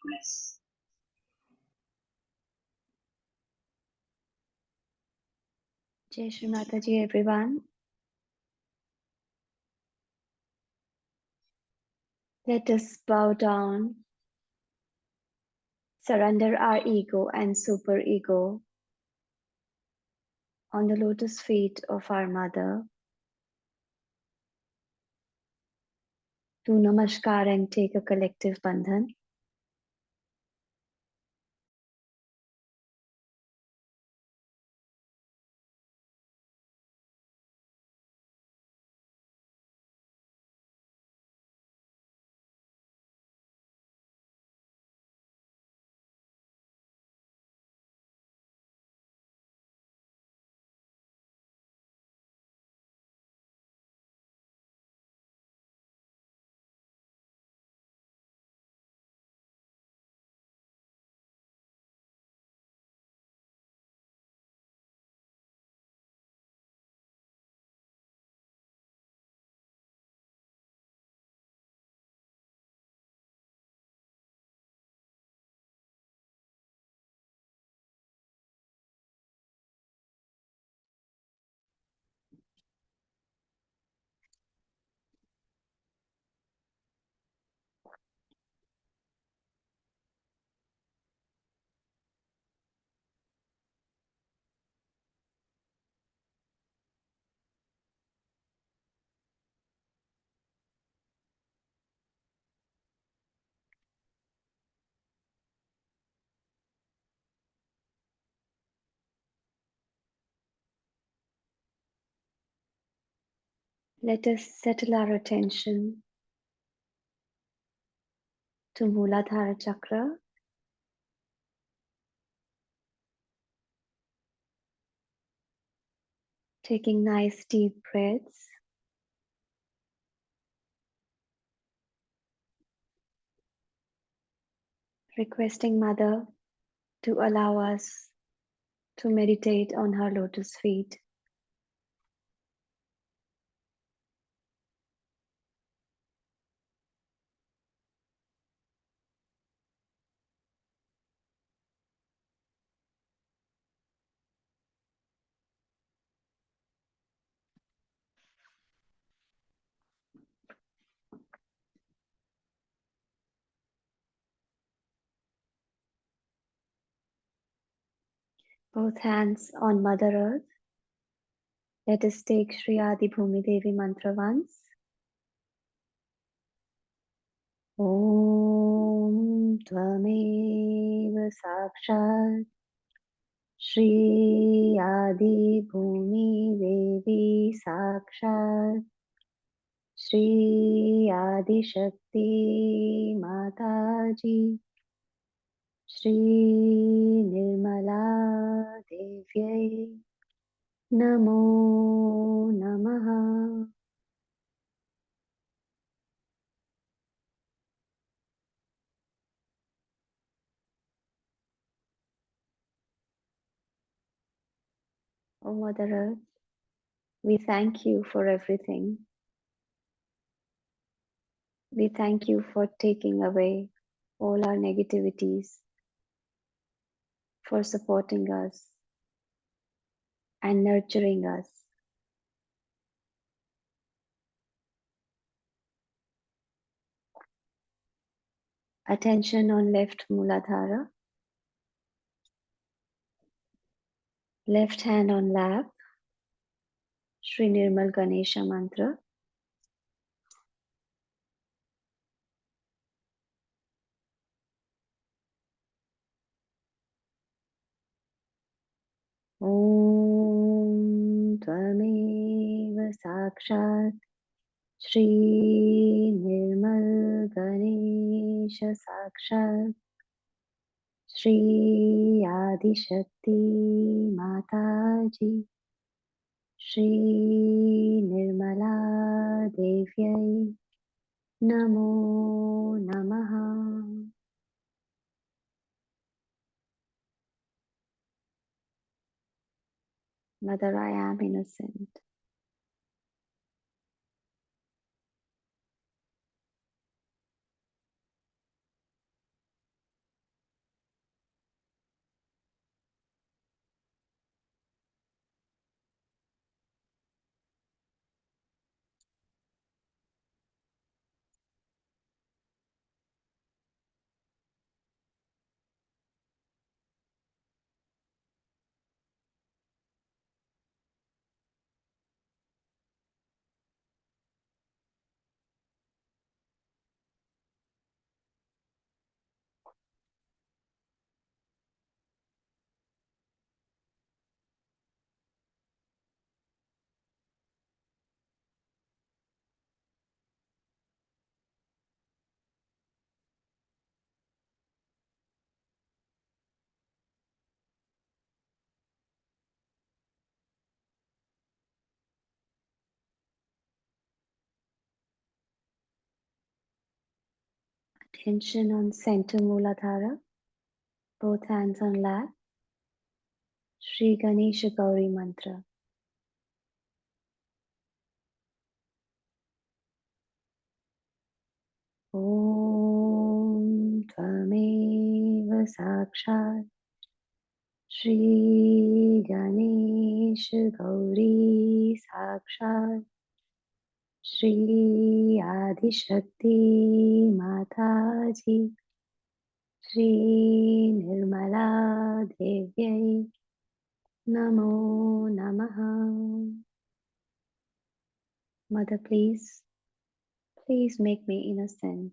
bliss. Jai Shri Mataji, everyone. Let us bow down, surrender our ego and superego on the lotus feet of our mother. Do namaskar and take a collective bandhan. Let us settle our attention to Mooladhar Chakra, taking nice deep breaths. Requesting Mother to allow us to meditate on her lotus feet. Both hands on Mother Earth. Let us take Shri Adi Bhumi Devi mantra once. Om Tvameva Sakshat Shri Adi Bhumi Devi Sakshat Shri Adi Shakti Mataji Shri Nirmala Devyai Namo Namaha. O Mother Earth, we thank you for everything. We thank you for taking away all our negativities, for supporting us and nurturing us. Attention on left Mooladhara, left hand on lap, Shri Nirmal Ganesha mantra. Om Tvameva Sakshat Shri Nirmal Ganesha Sakshat Shri Adi Shakti Mataji Shri Nirmala Devyai Namo Namaha. Mother, I am innocent. Attention on center Mooladhara, both hands on lap. Shri Ganesha Gauri Mantra. Om Tvameva Sakshat Shri Ganesha Gauri Sakshat Shri Adi Shakti Mataji Shri Nirmala Devyai Namo Namaha. Mother, please make me innocent.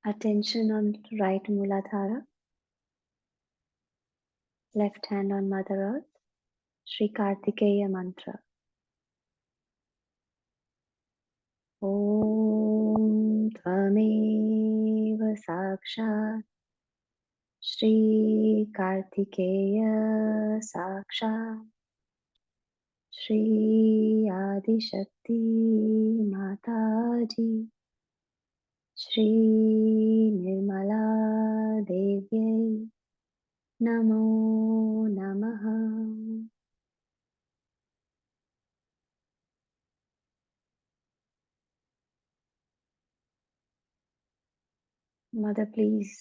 Attention on right Mooladhara, left hand on Mother Earth, Shri Kartikeya Mantra. Om Tvameva Sakshat Shri Kartikeya Sakshat Shri Adi Shakti Mataji Shri Nirmala Devyai Namo Namaha. Mother, please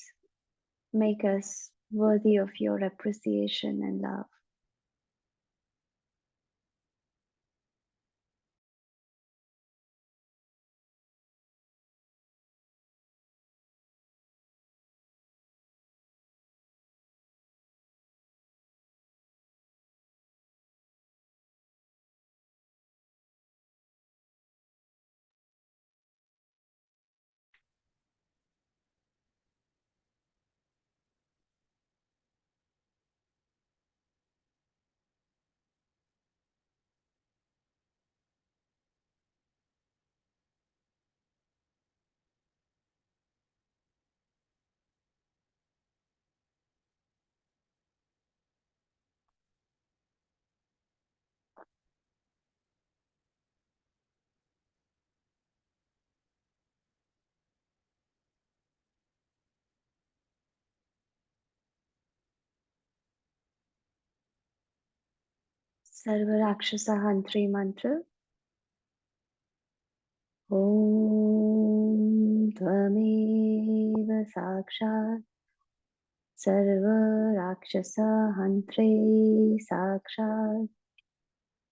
make us worthy of your appreciation and love. Sarva Rakshasa Hantri Mantra. Om Tvameva Sakshat Sarva Rakshasa Hantri Sakshat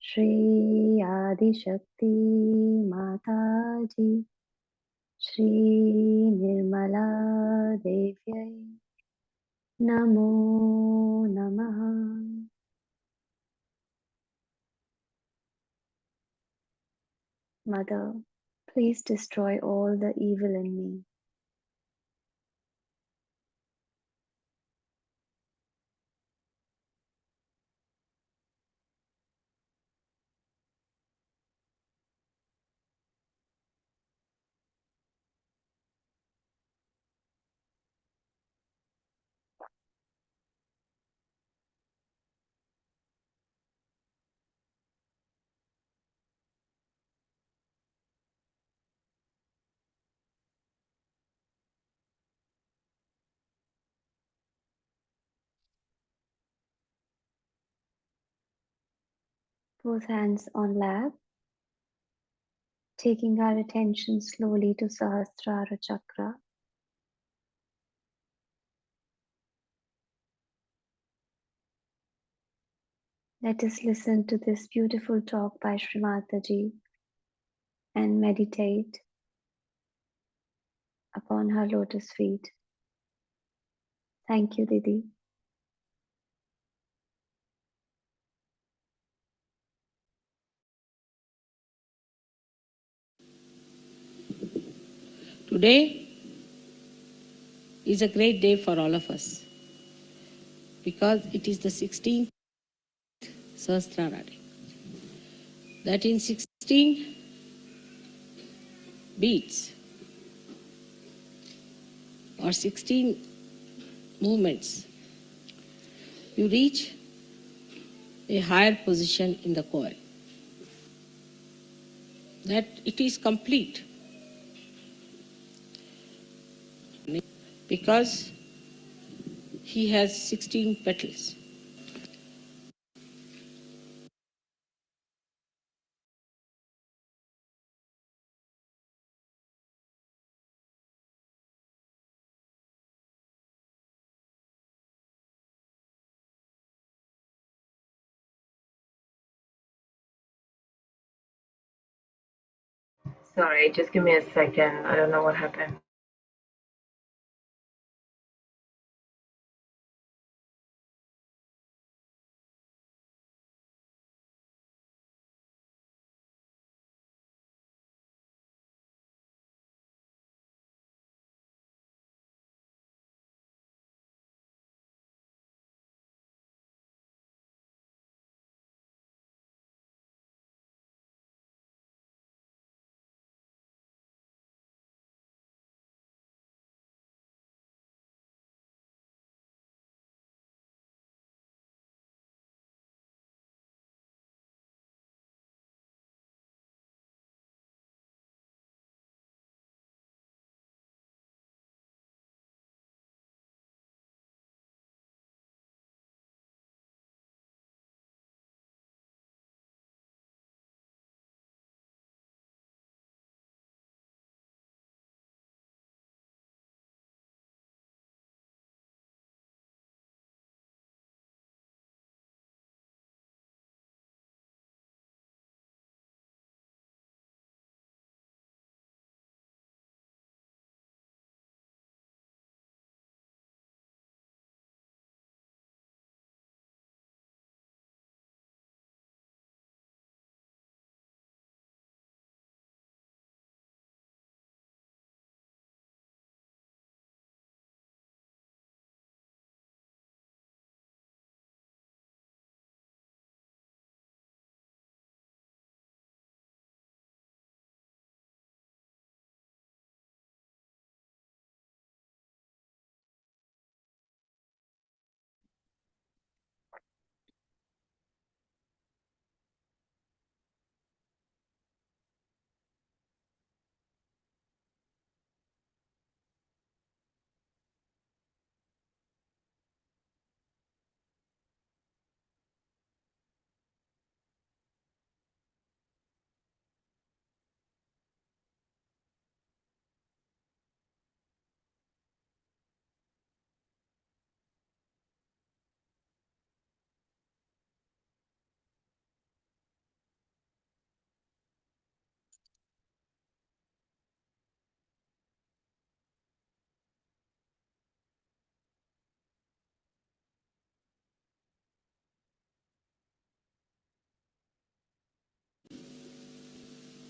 Shri Adi Shakti Mataji Shri Nirmala Devyai Namo Namaha. Mother, please destroy all the evil in me. Both hands on lap, taking our attention slowly to Sahastrar Chakra. Let us listen to this beautiful talk by Shri Mataji and meditate upon her lotus feet. Thank you, Didi. Today is a great day for all of us because it is the 16th Sahastrar Chakra. That in 16 beats or 16 movements, you reach a higher position in the coil. That it is complete because he has 16 petals. Sorry, just give me a second. I don't know what happened.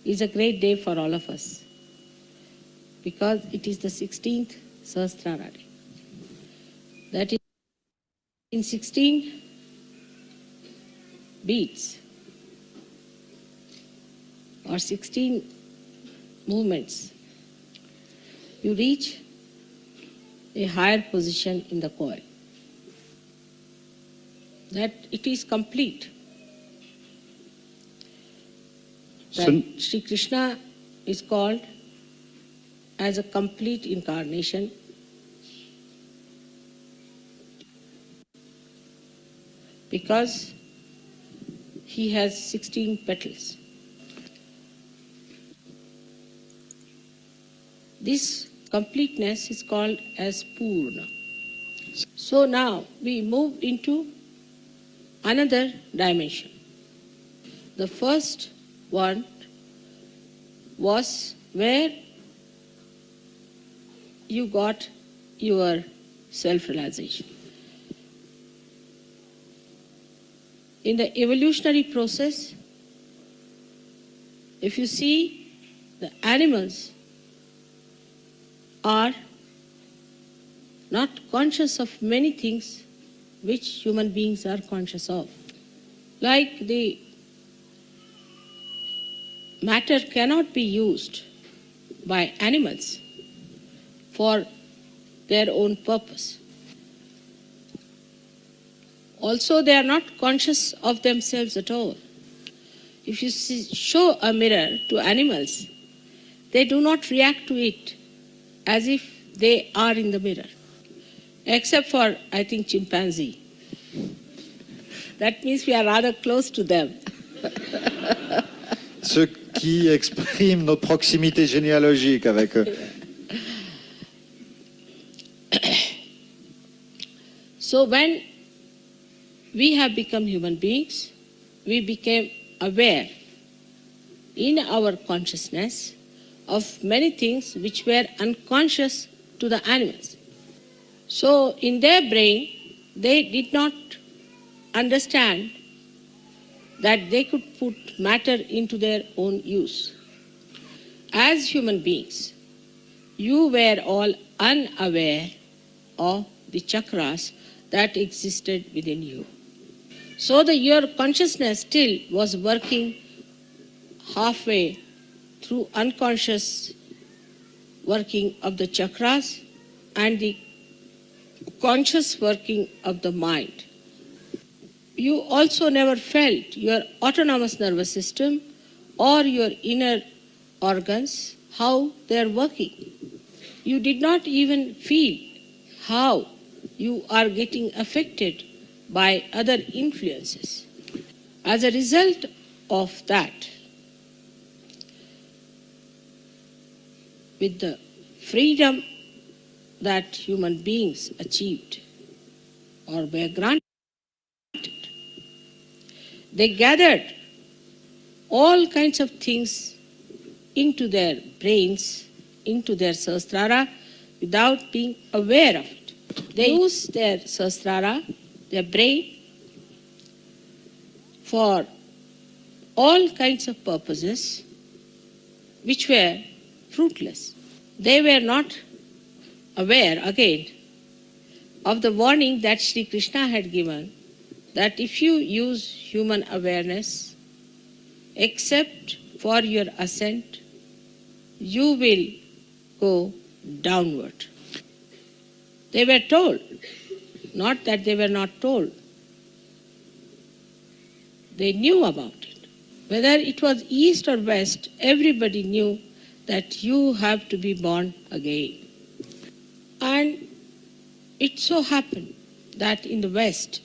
It's a great day for all of us because it is the 16th Sahastrar Chakra. That is in 16 beats or 16 movements, you reach a higher position in the coil. That it is complete. That Sri Krishna is called as a complete incarnation because he has 16 petals. This completeness is called as Purna. So now we move into another dimension. The first one was where you got your self-realization. In the evolutionary process, if you see, the animals are not conscious of many things which human beings are conscious of. Like the matter cannot be used by animals for their own purpose. Also, they are not conscious of themselves at all. If you show a mirror to animals, they do not react to it as if they are in the mirror, except for, I think, chimpanzee. That means we are rather close to them. Ce qui exprime notre proximité généalogique avec eux. So when we have become human beings, we became aware in our consciousness of many things which were unconscious to the animals. So in their brain, they did not understand that they could put matter into their own use. As human beings, you were all unaware of the chakras that existed within you. So your consciousness still was working halfway through unconscious working of the chakras and the conscious working of the mind. You also never felt your autonomous nervous system or your inner organs, how they are working. You did not even feel how you are getting affected by other influences. As a result of that, with the freedom that human beings achieved or were granted, they gathered all kinds of things into their brains, into their Sahasrara, without being aware of it. They use their Sahasrara, their brain, for all kinds of purposes which were fruitless. They were not aware, again, of the warning that Sri Krishna had given, that if you use human awareness except for your ascent, you will go downward. They were told, not that they were not told. They knew about it. Whether it was east or west, everybody knew that you have to be born again. And it so happened that in the West,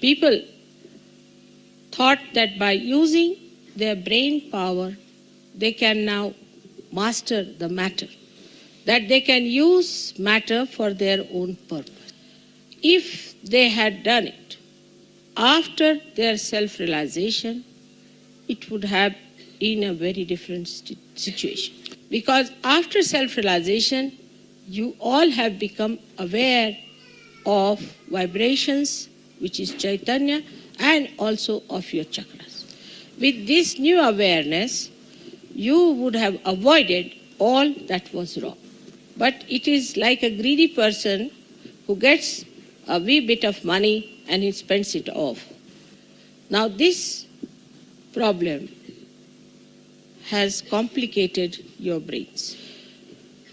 people thought that by using their brain power, they can now master the matter, that they can use matter for their own purpose. If they had done it after their self-realization, it would have been a very different situation. Because after self-realization, you all have become aware of vibrations, which is Chaitanya, and also of your chakras. With this new awareness, you would have avoided all that was wrong. But it is like a greedy person who gets a wee bit of money and he spends it off. Now this problem has complicated your brains.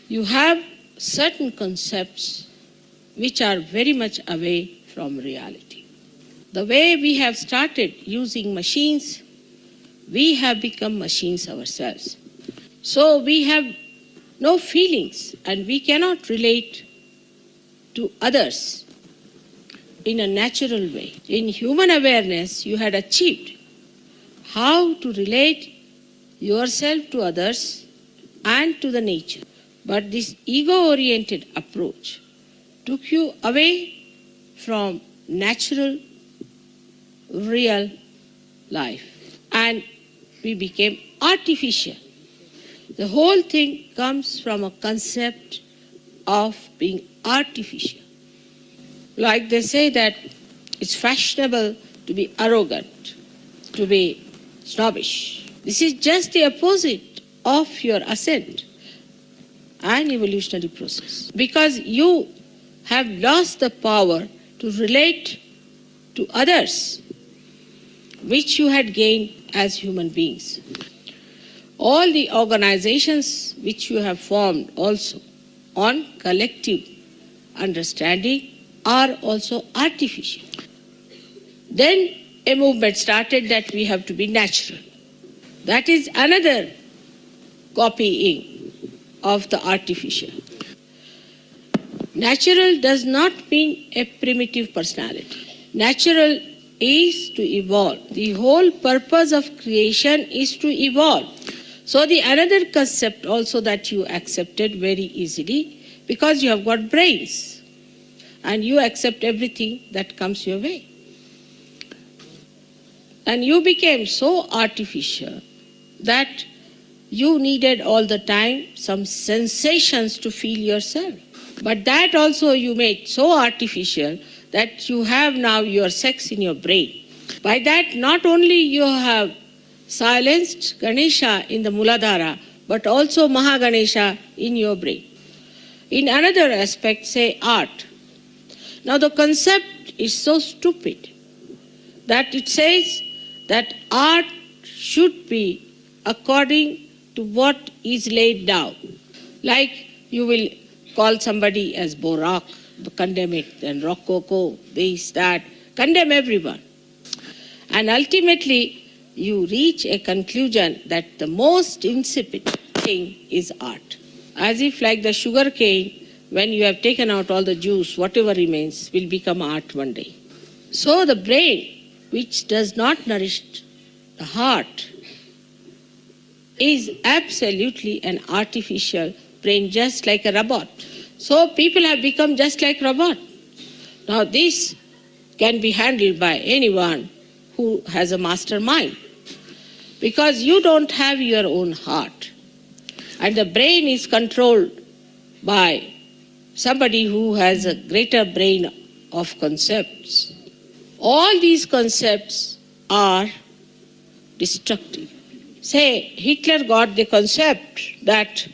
You have certain concepts which are very much away from reality. The way we have started using machines, we have become machines ourselves. So we have no feelings and we cannot relate to others in a natural way. In human awareness, you had achieved how to relate yourself to others and to the nature. But this ego-oriented approach took you away from natural, real life. And we became artificial. The whole thing comes from a concept of being artificial. Like they say that it's fashionable to be arrogant, to be snobbish. This is just the opposite of your ascent and evolutionary process. Because you have lost the power to relate to others, which you had gained as human beings. All the organizations which you have formed also on collective understanding are also artificial. Then a movement started that we have to be natural. That is another copying of the artificial. Natural does not mean a primitive personality. Natural is to evolve. The whole purpose of creation is to evolve. So the another concept also that you accepted very easily, because you have got brains and you accept everything that comes your way. And you became so artificial that you needed all the time some sensations to feel yourself. But that also you made so artificial that you have now your sex in your brain. By that, not only you have silenced Ganesha in the Mooladhara, but also Mahaganesha in your brain. In another aspect, say art. Now the concept is so stupid that it says that art should be according to what is laid down. Like you will call somebody as Baroque, condemn it, then Rococo, this, that, condemn everyone. And ultimately, you reach a conclusion that the most insipid thing is art. As if like the sugar cane, when you have taken out all the juice, whatever remains will become art one day. So the brain, which does not nourish the heart, is absolutely an artificial brain, just like a robot. So people have become just like robot. Now this can be handled by anyone who has a master mind, because you don't have your own heart. And the brain is controlled by somebody who has a greater brain of concepts. All these concepts are destructive. Say, Hitler got the concept that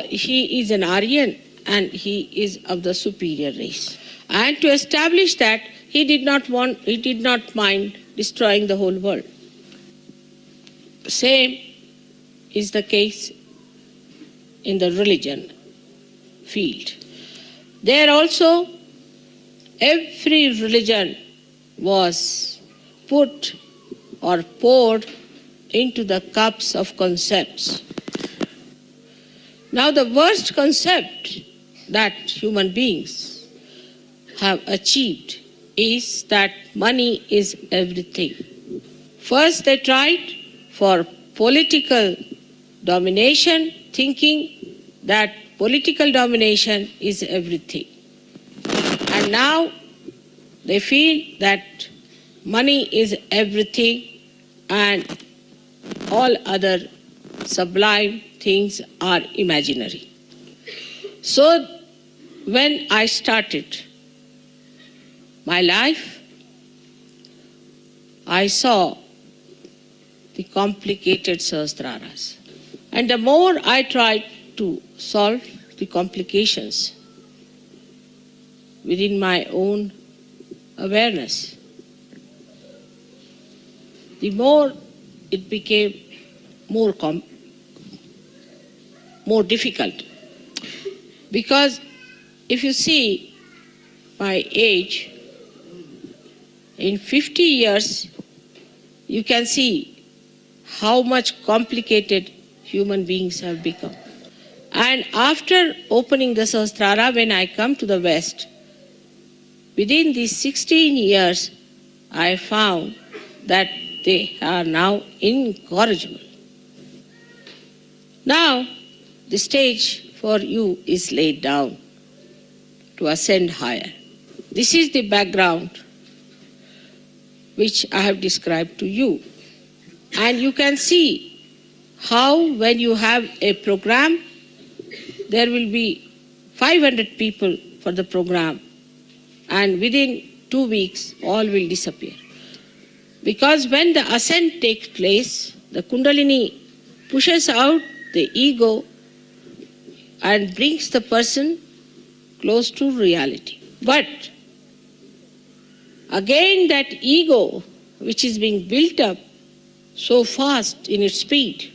he is an Aryan and he is of the superior race. And to establish that, he did not mind destroying the whole world. Same is the case in the religion field. There also, every religion was put or poured into the cups of concepts. Now the worst concept that human beings have achieved is that money is everything. First they tried for political domination, thinking that political domination is everything. And now they feel that money is everything and all other sublime things are imaginary. So when I started my life, I saw the complicated Sahastraras. And the more I tried to solve the complications within my own awareness, the more it became more difficult. Because if you see my age, in 50 years, you can see how much complicated human beings have become. And after opening the Sahasrara, when I come to the West, within these 16 years, I found that they are now incorrigible. Now, the stage for you is laid down to ascend higher. This is the background which I have described to you. And you can see how when you have a program, there will be 500 people for the program and within 2 weeks all will disappear. Because when the ascent takes place, the Kundalini pushes out the ego and brings the person close to reality. But again that ego, which is being built up so fast in its speed,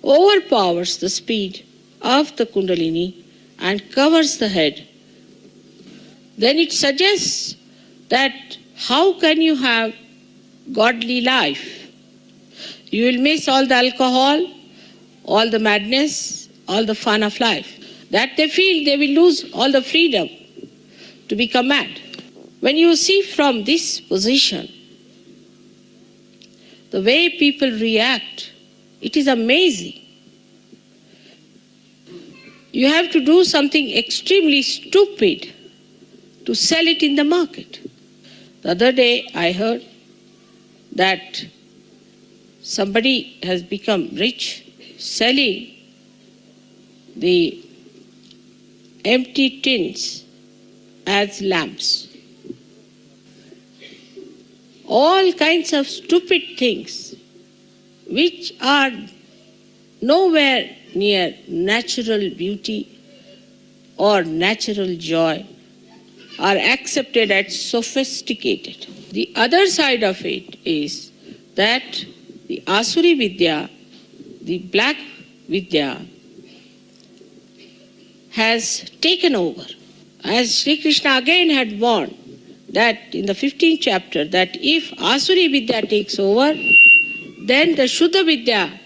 overpowers the speed of the Kundalini and covers the head. Then it suggests that how can you have godly life? You will miss all the alcohol, all the madness, all the fun of life. That they feel they will lose all the freedom to become mad. When you see from this position, the way people react, it is amazing. You have to do something extremely stupid to sell it in the market. The other day I heard that somebody has become rich selling the empty tins as lamps. All kinds of stupid things which are nowhere near natural beauty or natural joy are accepted as sophisticated. The other side of it is that the Asuri Vidya, the black Vidya, has taken over. As Sri Krishna again had warned that in the 15th chapter, that if Asuri Vidya takes over, then the Shuddha Vidya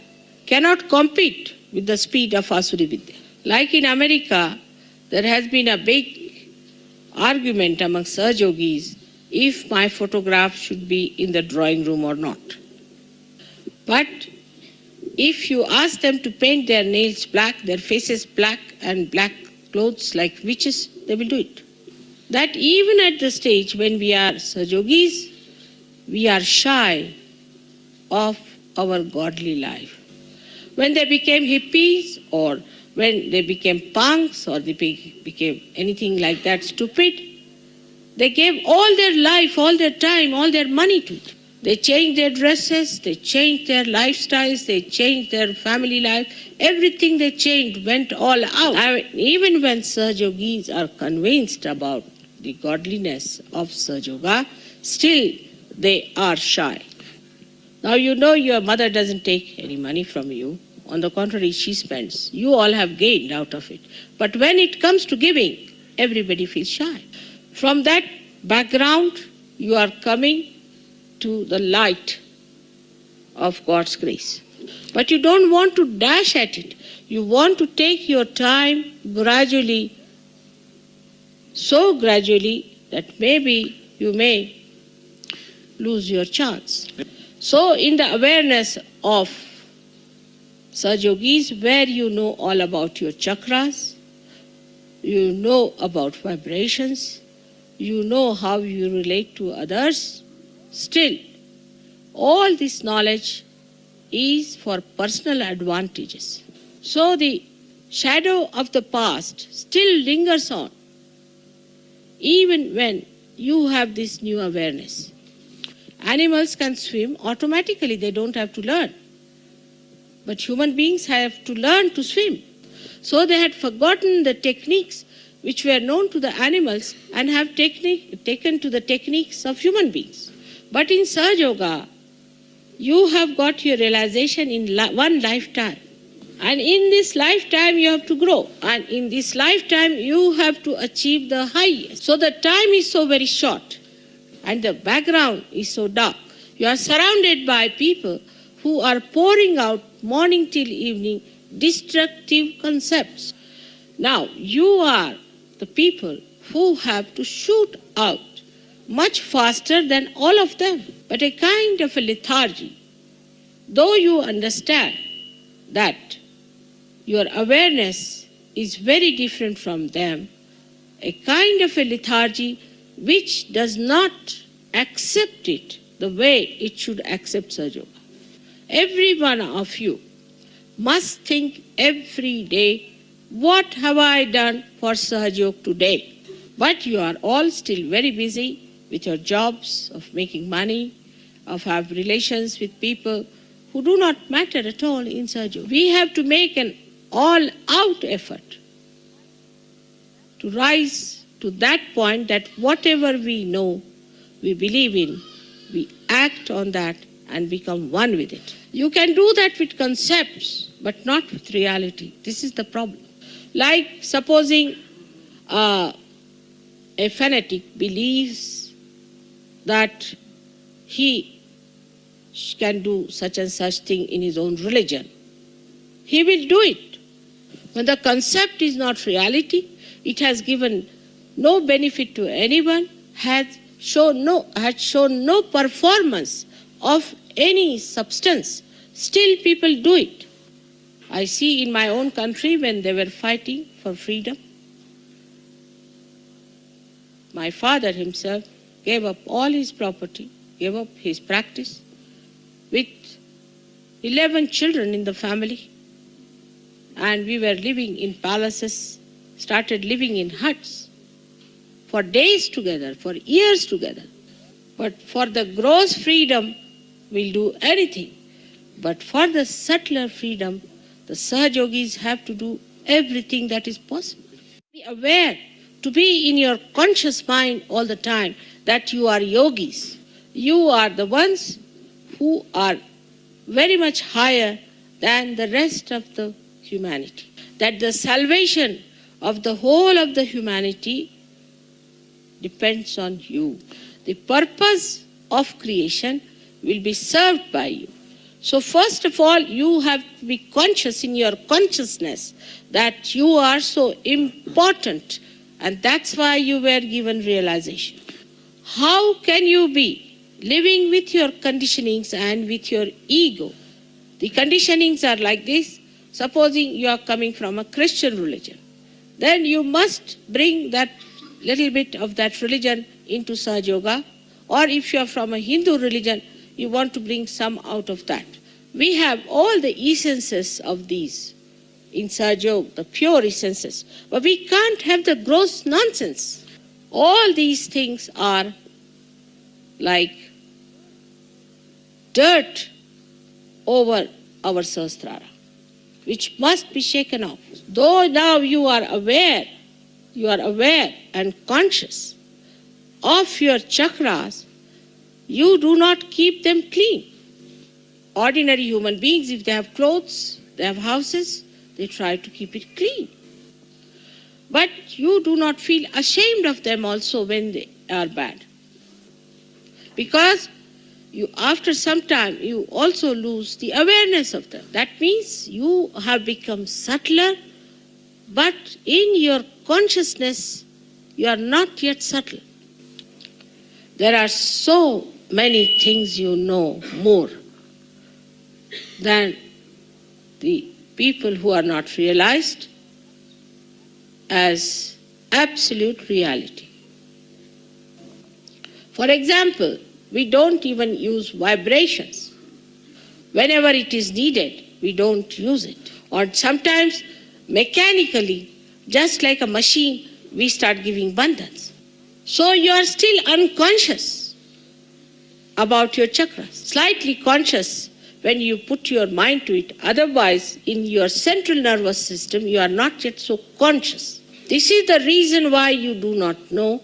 cannot compete with the speed of Asuri Vidya. Like in America, there has been a big argument among Sahaja Yogis if my photograph should be in the drawing room or not. But if you ask them to paint their nails black, their faces black, and black clothes like witches, they will do it. That even at the stage when we are Sahaja Yogis, we are shy of our godly life. When they became hippies, or when they became punks, or they became anything like that stupid, they gave all their life, all their time, all their money to it. They changed their dresses, they changed their lifestyles, they changed their family life. Everything they changed went all out. Even when Sahaja Yogis are convinced about the godliness of Sahaja Yoga, still they are shy. Now you know your mother doesn't take any money from you. On the contrary, she spends. You all have gained out of it. But when it comes to giving, everybody feels shy. From that background, you are coming to the light of God's grace. But you don't want to dash at it. You want to take your time gradually, so gradually that maybe you may lose your chance. So in the awareness of Sahaja Yogis, where you know all about your chakras, you know about vibrations, you know how you relate to others, still, all this knowledge is for personal advantages. So the shadow of the past still lingers on, even when you have this new awareness. Animals can swim automatically, they don't have to learn. But human beings have to learn to swim. So they had forgotten the techniques which were known to the animals and have taken to the techniques of human beings. But in Sahaja Yoga, you have got your realization in one lifetime. And in this lifetime you have to grow. And in this lifetime you have to achieve the highest. So the time is so very short. And the background is so dark. You are surrounded by people who are pouring out morning till evening destructive concepts. Now, you are the people who have to shoot out much faster than all of them, but a kind of a lethargy. Though you understand that your awareness is very different from them, a kind of a lethargy which does not accept it the way it should accept Sahaja Yoga. Every one of you must think every day, what have I done for Sahaja Yoga today? But you are all still very busy with your jobs, of making money, of have relations with people who do not matter at all in Sahaja. We have to make an all-out effort to rise to that point that whatever we know, we believe in, we act on that and become one with it. You can do that with concepts, but not with reality. This is the problem. Like supposing a fanatic believes that he can do such and such thing in his own religion. He will do it. When the concept is not reality, it has given no benefit to anyone, had shown no performance of any substance. Still people do it. I see in my own country when they were fighting for freedom, my father himself gave up all his property, gave up his practice, with 11 children in the family, and we were living in palaces, started living in huts for days together, for years together. But for the gross freedom, we'll do anything. But for the subtler freedom, the Sahajogis have to do everything that is possible. Be aware, to be in your conscious mind all the time that you are yogis. You are the ones who are very much higher than the rest of the humanity. That the salvation of the whole of the humanity depends on you. The purpose of creation will be served by you. So first of all, you have to be conscious in your consciousness that you are so important, and that's why you were given realization. How can you be living with your conditionings and with your ego? The conditionings are like this. Supposing you are coming from a Christian religion, then you must bring that little bit of that religion into Sahaja Yoga. Or if you are from a Hindu religion, you want to bring some out of that. We have all the essences of these in Sahaja Yoga, the pure essences. But we can't have the gross nonsense. All these things are like dirt over our Sahasrara, which must be shaken off. Though now you are aware and conscious of your chakras, you do not keep them clean. Ordinary human beings, if they have clothes, they have houses, they try to keep it clean. But you do not feel ashamed of them also when they are bad. Because after some time, you also lose the awareness of them. That means you have become subtler, but in your consciousness, you are not yet subtle. There are so many things you know more than the people who are not realized as absolute reality. For example, we don't even use vibrations. Whenever it is needed, we don't use it. Or sometimes mechanically, just like a machine, we start giving bandhans. So you are still unconscious about your chakras, slightly conscious when you put your mind to it. Otherwise, in your central nervous system, you are not yet so conscious. This is the reason why you do not know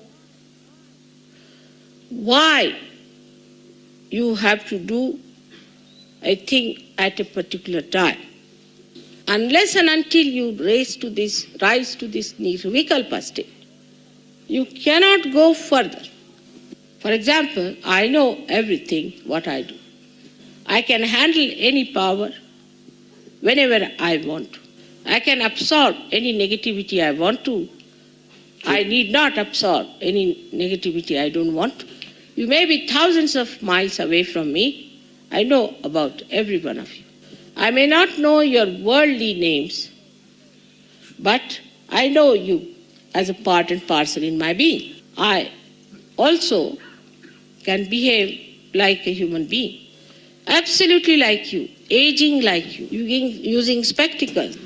why you have to do a thing at a particular time. Unless and until you rise to this nirvikalpa state, you cannot go further. For example, I know everything what I do. I can handle any power whenever I want to. I can absorb any negativity I want to. I need not absorb any negativity I don't want to. You may be thousands of miles away from me. I know about every one of you. I may not know your worldly names, but I know you as a part and parcel in my being. I also can behave like a human being, absolutely like you, aging like you, using spectacles,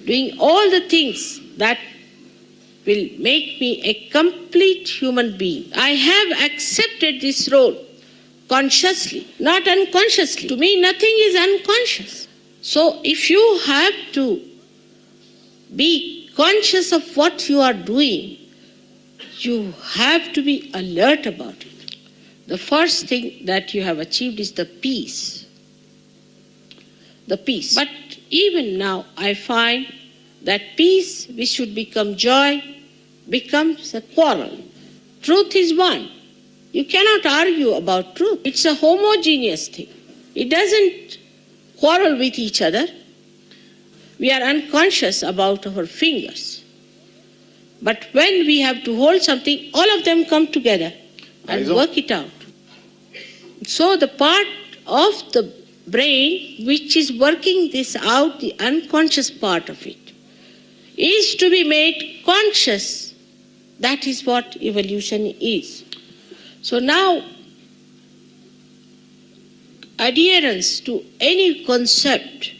doing all the things that will make me a complete human being. I have accepted this role consciously, not unconsciously. To me, nothing is unconscious. So if you have to be conscious of what you are doing, you have to be alert about it. The first thing that you have achieved is the peace. The peace. But even now, I find that peace, which should become joy, becomes a quarrel. Truth is one. You cannot argue about truth. It's a homogeneous thing. It doesn't quarrel with each other. We are unconscious about our fingers. But when we have to hold something, all of them come together and work it out. So the part of the brain which is working this out, the unconscious part of it, is to be made conscious. That is what evolution is. So now, adherence to any concept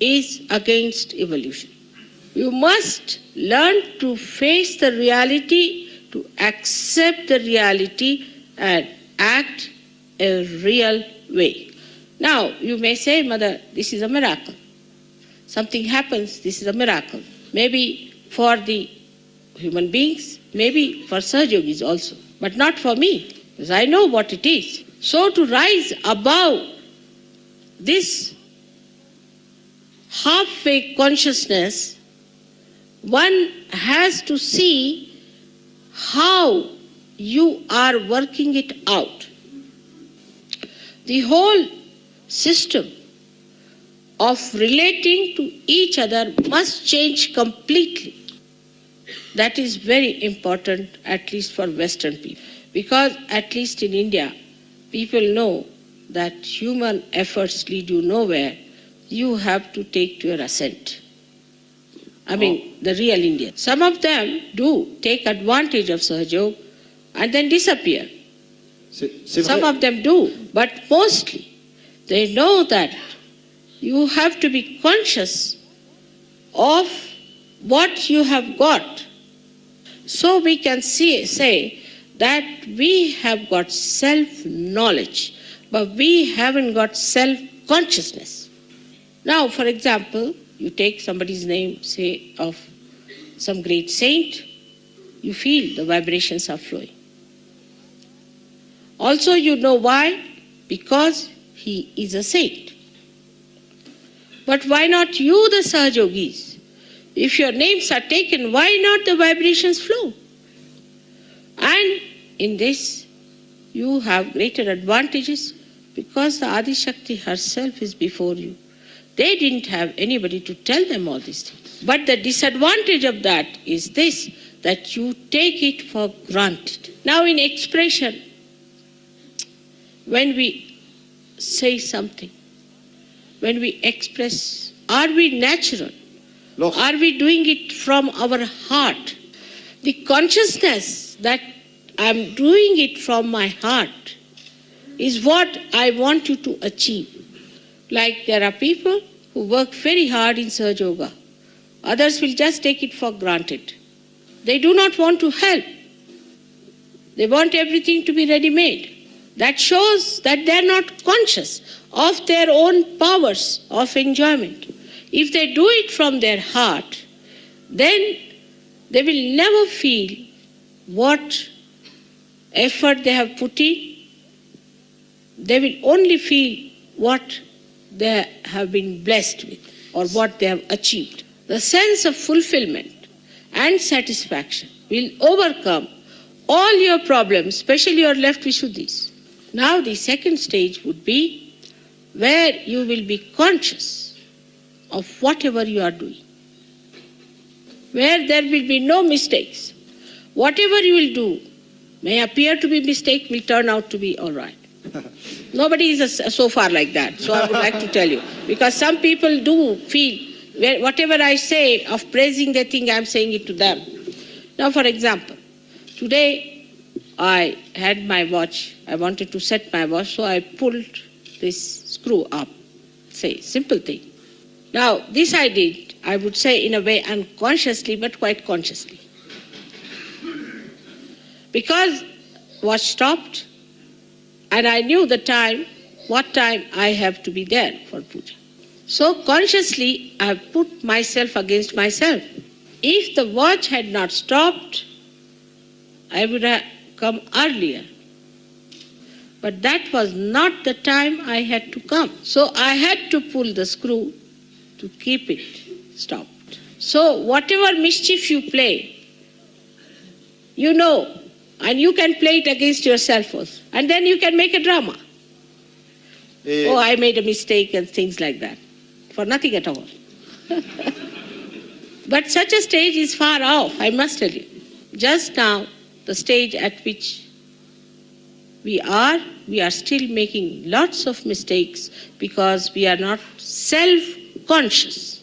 is against evolution. You must learn to face the reality, to accept the reality and act a real way. Now, you may say, Mother, this is a miracle. Something happens, this is a miracle. Maybe for the human beings, maybe for Sahajogis also, but not for me, because I know what it is. So to rise above this halfway consciousness, one has to see how you are working it out. The whole system of relating to each other must change completely. That is very important, at least for Western people. Because at least in India, people know that human efforts lead you nowhere. You have to take to your ascent. I mean, the real Indians. Some of them do take advantage of Sahajog and then disappear. Some of them do, but mostly they know that you have to be conscious of what you have got. So we can say that we have got self-knowledge, but we haven't got self-consciousness. Now, for example, you take somebody's name, say, of some great saint, you feel the vibrations are flowing. Also, you know why? Because he is a saint. But why not you, the Sahajogis? If your names are taken, why not the vibrations flow? And in this, you have greater advantages because the Adi Shakti herself is before you. They didn't have anybody to tell them all these things. But the disadvantage of that is this, that you take it for granted. Now in expression, when we say something, when we express, are we natural? Are we doing it from our heart? The consciousness that I'm doing it from my heart is what I want you to achieve. Like there are people who work very hard in Sahaja Yoga. Others will just take it for granted. They do not want to help. They want everything to be ready-made. That shows that they are not conscious of their own powers of enjoyment. If they do it from their heart, then they will never feel what effort they have put in. They will only feel what they have been blessed with or what they have achieved. The sense of fulfillment and satisfaction will overcome all your problems, especially your left Vishuddhis. Now the second stage would be where you will be conscious of whatever you are doing, where there will be no mistakes. Whatever you will do may appear to be a mistake, will turn out to be all right. Nobody is so far like that, so I would like to tell you. Because some people do feel, whatever I say of praising, they think I'm saying it to them. Now, for example, today I had my watch, I wanted to set my watch, so I pulled this screw up. Say, simple thing. Now, this I did, I would say in a way unconsciously, but quite consciously. Because watch stopped, and I knew the time, what time I have to be there for puja. So consciously, I put myself against myself. If the watch had not stopped, I would have come earlier. But that was not the time I had to come. So I had to pull the screw to keep it stopped. So whatever mischief you play, you know, and you can play it against yourself also. And then you can make a drama. Oh, I made a mistake and things like that. For nothing at all. But such a stage is far off, I must tell you. Just now, the stage at which we are still making lots of mistakes because we are not self-conscious.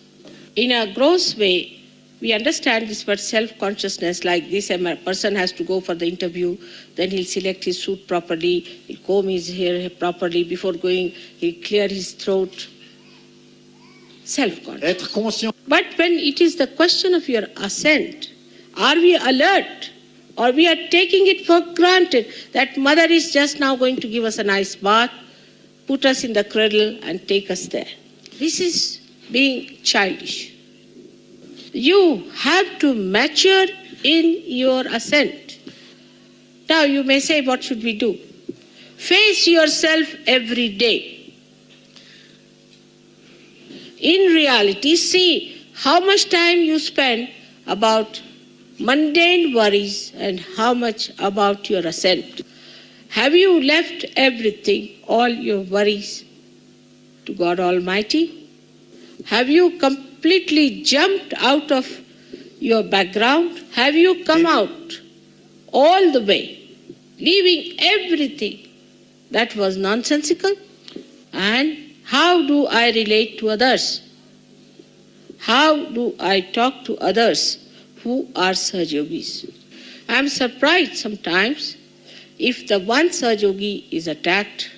In a gross way, we understand this word self-consciousness like this. A person has to go for the interview, then he'll select his suit properly, he'll comb his hair properly, before going he'll clear his throat. Self-conscious. Être conscient. But when it is the question of your ascent, are we alert? Or we are taking it for granted that mother is just now going to give us a nice bath, put us in the cradle and take us there. This is being childish. You have to mature in your ascent. Now you may say, what should we do? Face yourself every day. In reality, see how much time you spend about mundane worries and how much about your ascent. Have you left everything, all your worries, to God Almighty? Have you completely jumped out of your background? Have you come out all the way, leaving everything that was nonsensical? And how do I relate to others? How do I talk to others who are Sahaja Yogis? I am surprised sometimes if the one Sahaja Yogi is attacked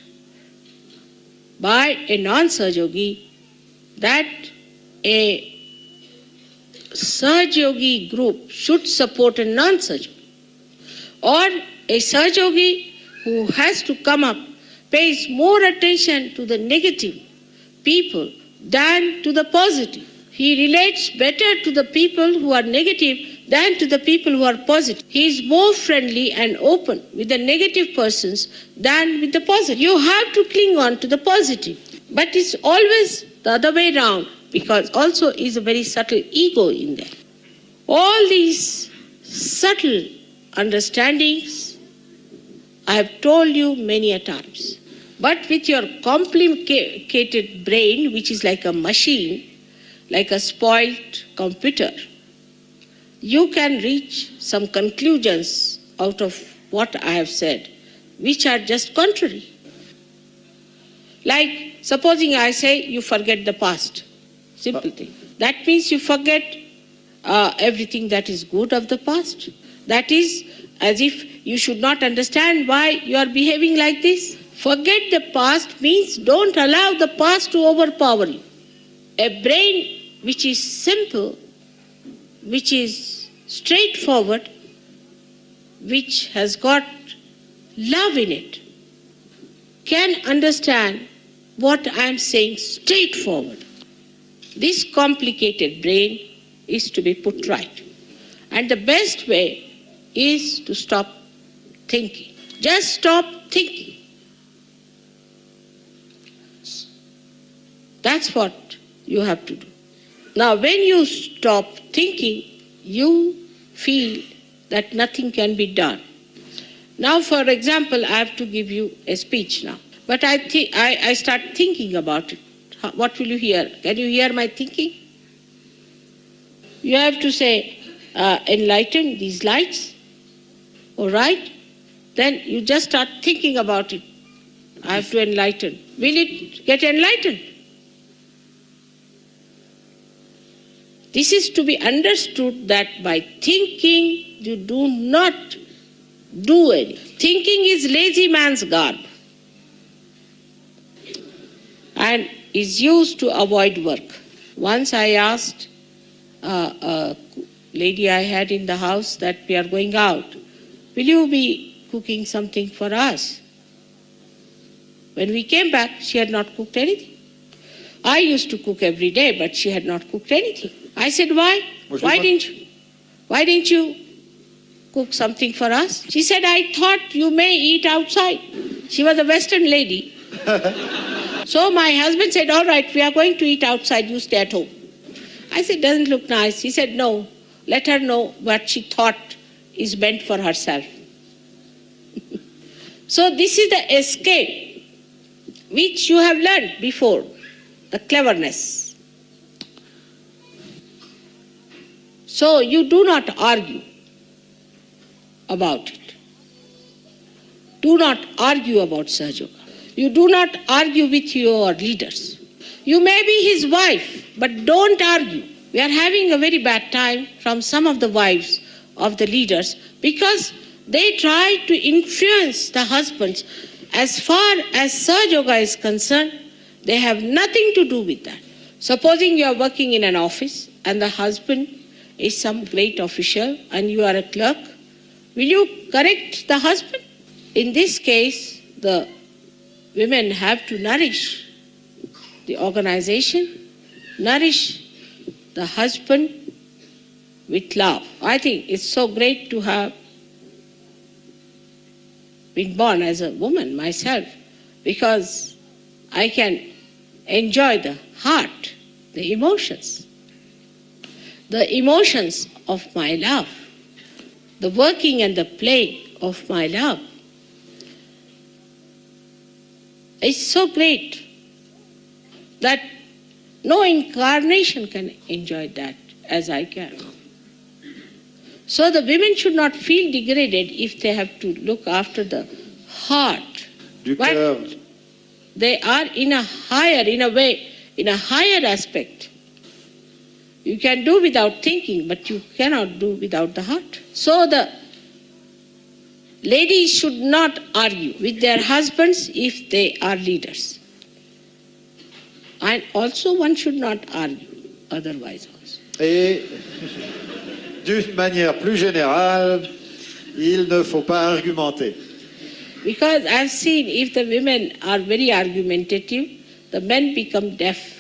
by a non-Sahaja Yogi, that a Sahaja Yogi group should support a non-Sahaja Yogi. Or a Sahaja Yogi who has to come up pays more attention to the negative people than to the positive. He relates better to the people who are negative than to the people who are positive. He is more friendly and open with the negative persons than with the positive. You have to cling on to the positive. But it's always the other way around, because also is a very subtle ego in there. All these subtle understandings I have told you many a times. But with your complicated brain, which is like a machine, like a spoiled computer, you can reach some conclusions out of what I have said, which are just contrary. Like, supposing I say you forget the past, simple thing. That means you forget everything that is good of the past. That is as if you should not understand why you are behaving like this. Forget the past means don't allow the past to overpower you. A brain which is simple, which is straightforward, which has got love in it, can understand what I am saying straightforward. This complicated brain is to be put right. And the best way is to stop thinking. Just stop thinking. That's what you have to do. Now, when you stop thinking, you feel that nothing can be done. Now, for example, I have to give you a speech now. But I start thinking about it. What will you hear? Can you hear my thinking? You have to say, enlighten these lights. All right? Then you just start thinking about it. I have to enlighten. Will it get enlightened? This is to be understood that by thinking, you do not do anything. Thinking is lazy man's garb and is used to avoid work. Once I asked a lady I had in the house that we are going out, will you be cooking something for us? When we came back, she had not cooked anything. I used to cook every day, but she had not cooked anything. I said, why? Why didn't you cook something for us? She said, I thought you may eat outside. She was a Western lady. So my husband said, all right, we are going to eat outside, you stay at home. I said, doesn't look nice. He said, no, let her know what she thought is meant for herself. So this is the escape which you have learned before, the cleverness. So you do not argue about it. Do not argue about Sahaja Yoga. You do not argue with your leaders. You may be his wife, but don't argue. We are having a very bad time from some of the wives of the leaders because they try to influence the husbands. As far as Sahaja Yoga is concerned, they have nothing to do with that. Supposing you are working in an office and the husband is some great official and you are a clerk, will you correct the husband? In this case, the women have to nourish the organization, nourish the husband with love. I think it's so great to have been born as a woman myself because I can enjoy the heart, the emotions of my love, the working and the play of my love. It's so great that no incarnation can enjoy that as I can. So the women should not feel degraded if they have to look after the heart. But they are in a higher aspect. You can do without thinking, but you cannot do without the heart. So the ladies should not argue with their husbands if they are leaders. And also one should not argue otherwise also. Et d'une manière plus générale, il ne faut pas argumenter. Because I've seen if the women are very argumentative, the men become deaf.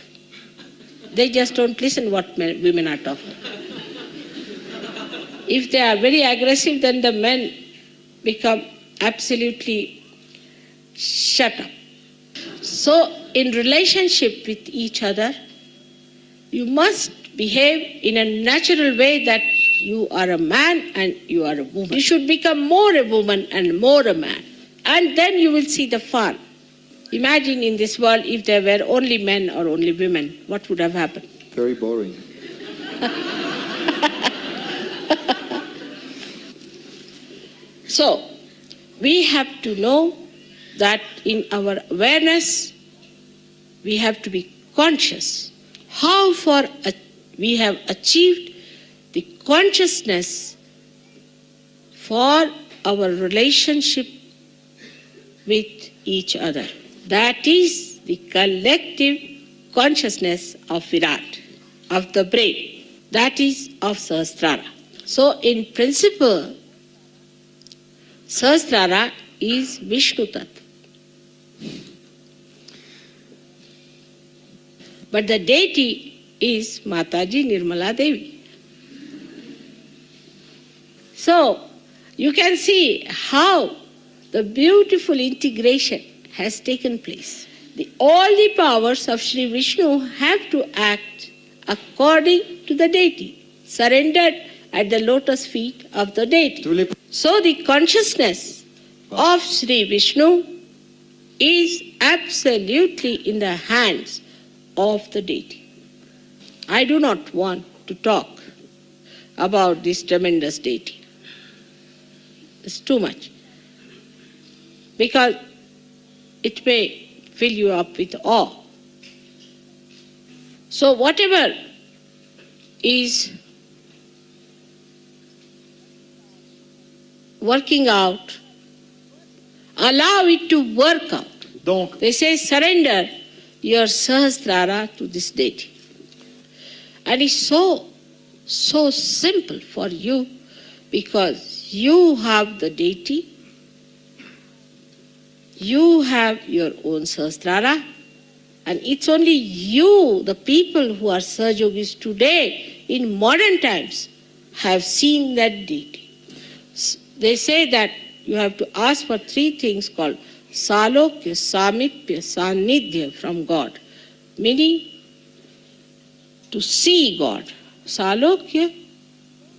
They just don't listen what women are talking. If they are very aggressive, then the men become absolutely shut up. So in relationship with each other, you must behave in a natural way that you are a man and you are a woman. You should become more a woman and more a man. And then you will see the fun. Imagine in this world if there were only men or only women, what would have happened? Very boring. So, we have to know that in our awareness, we have to be conscious how far we have achieved the consciousness for our relationship with each other. That is the collective consciousness of Virat, of the brain. That is of Sahasrara. So in principle, Sahasrara is Vishnu Tattva. But the deity is Mataji Nirmala Devi. So you can see how the beautiful integration has taken place. All the powers of Sri Vishnu have to act according to the deity, surrendered at the lotus feet of the deity. So the consciousness of Sri Vishnu is absolutely in the hands of the deity. I do not want to talk about this tremendous deity. It's too much. Because it may fill you up with awe. So whatever is working out, allow it to work out. Donc, they say surrender your Sahasrara to this deity. And it's so simple for you because you have the deity, you have your own Sahasrara, and it's only you, the people who are Sahajogis today in modern times, have seen that deity. They say that you have to ask for three things called Salokya, Samipya, Sanidhya from God, meaning to see God. Salokya,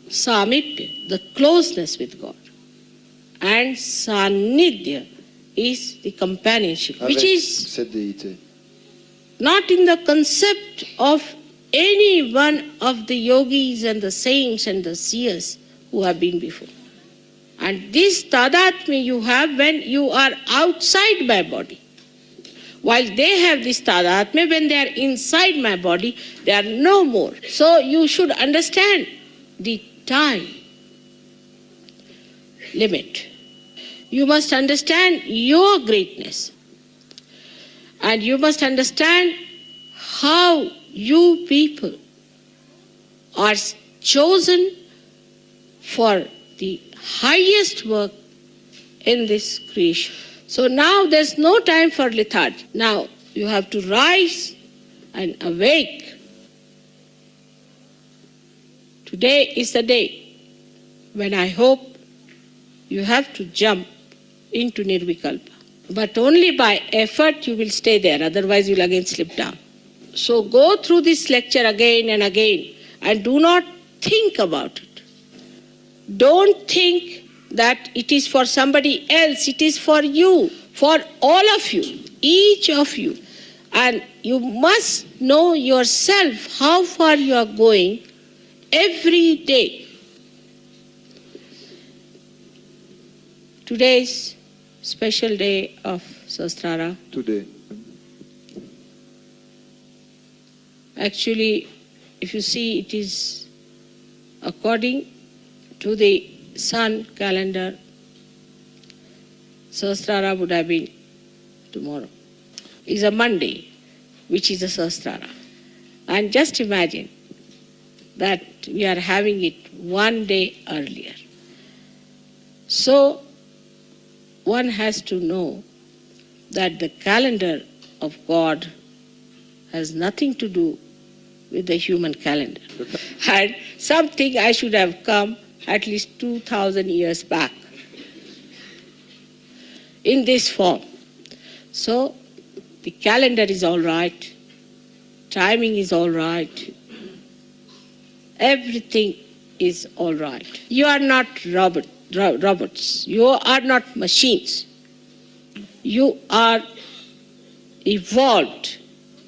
Samipya, the closeness with God. And Sanidhya is the companionship, which Avec is cette déité. not in the concept of any one of the yogis and the saints and the seers who have been before. And this tadatma you have when you are outside my body. While they have this tadatma, when they are inside my body, they are no more. So you should understand the time limit. You must understand your greatness. And you must understand how you people are chosen for the highest work in this creation. So now there's no time for lethargy. Now you have to rise and awake. Today is the day when I hope you have to jump into Nirvikalpa. But only by effort you will stay there, otherwise you will again slip down. So go through this lecture again and again and do not think about it. Don't think that it is for somebody else, it is for you, for all of you, each of you. And you must know yourself how far you are going every day. Today's special day of Sahasrara. Today. Actually, if you see, it is according to the sun calendar, Sahasrara would have been tomorrow. It's a Monday, which is a Sahasrara. And just imagine that we are having it one day earlier. So, one has to know that the calendar of God has nothing to do with the human calendar. And something I should have come at least 2,000 years back in this form. So the calendar is all right, timing is all right, everything is all right. You are not robots, you are not machines. You are evolved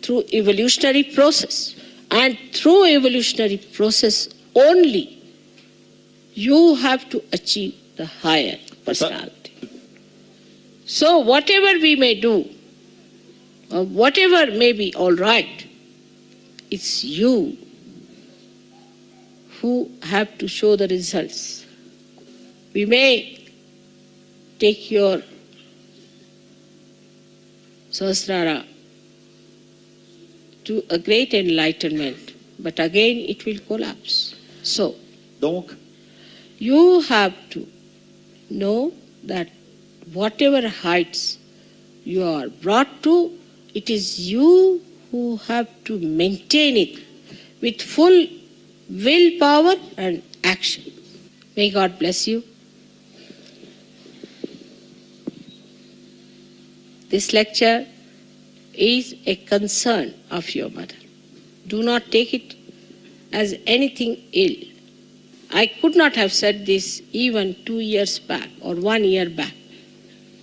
through evolutionary process. And through evolutionary process only, you have to achieve the higher personality. So whatever we may do, or whatever may be all right, it's you who have to show the results. We may take your Sahasrara to a great enlightenment, but again it will collapse. So, Donc, you have to know that whatever heights you are brought to, it is you who have to maintain it with full willpower and action. May God bless you. This lecture is a concern of your mother. Do not take it as anything ill. I could not have said this even 2 years back or 1 year back,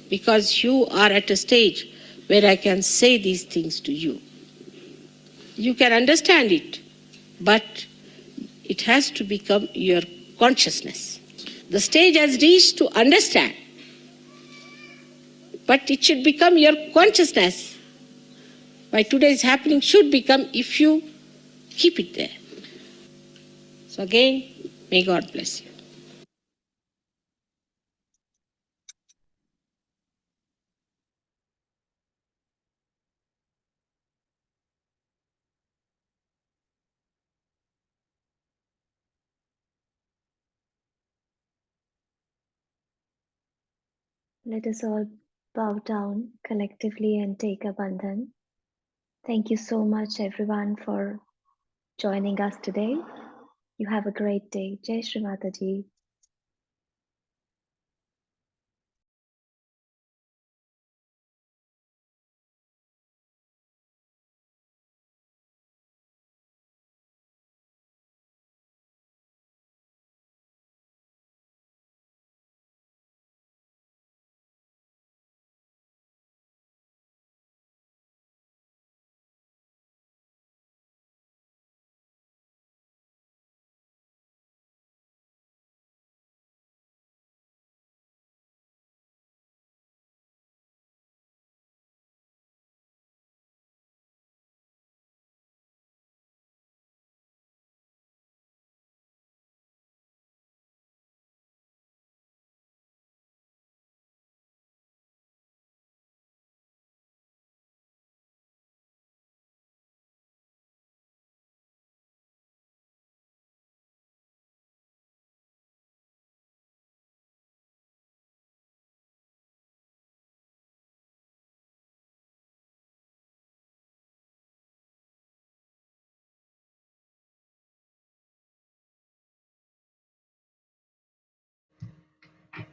because you are at a stage where I can say these things to you. You can understand it, but it has to become your consciousness. The stage has reached to understand, but it should become your consciousness. Why today's happening should become if you keep it there. So again, may God bless you. let us all bow down collectively and take a bandhan. Thank you so much, everyone, for joining us today. You have a great day. Jai Shri Mataji.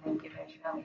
Thank you, Vaishali.